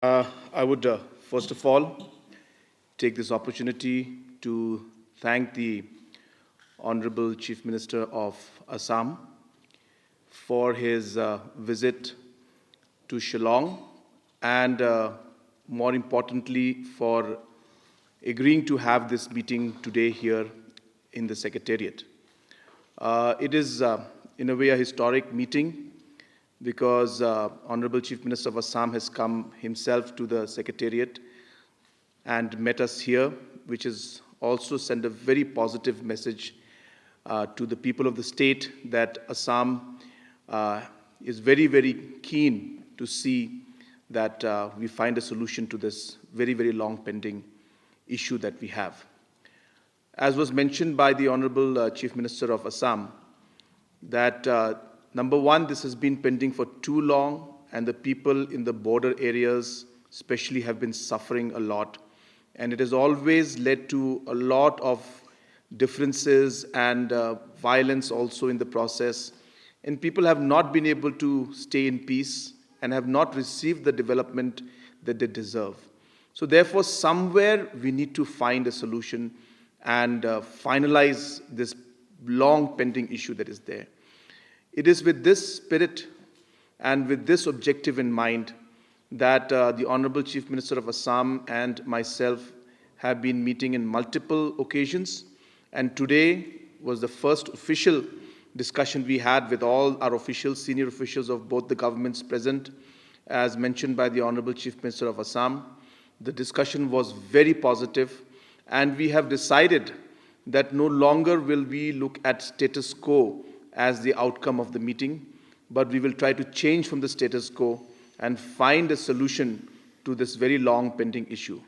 I would, first of all, take this opportunity to thank the Honorable Chief Minister of Assam for his visit to Shillong and, more importantly, for agreeing to have this meeting today here in the Secretariat. It is, in a way, a historic meeting because Honorable Chief Minister of Assam has come himself to the Secretariat and met us here, which has also sent a very positive message to the people of the state that Assam is very, very keen to see that we find a solution to this very, very long pending issue that we have. As was mentioned by the Honorable Chief Minister of Assam, that number one, this has been pending for too long, and the people in the border areas especially have been suffering a lot. And it has always led to a lot of differences and violence also in the process. And people have not been able to stay in peace and have not received the development that they deserve. So therefore, somewhere we need to find a solution and finalize this long pending issue that is there. It is with this spirit and with this objective in mind that the Honorable Chief Minister of Assam and myself have been meeting in multiple occasions. And today was the first official discussion we had with all our officials, senior officials of both the governments present, as mentioned by the Honorable Chief Minister of Assam. The discussion was very positive, and we have decided that no longer will we look at status quo as the outcome of the meeting, but we will try to change from the status quo and find a solution to this very long pending issue.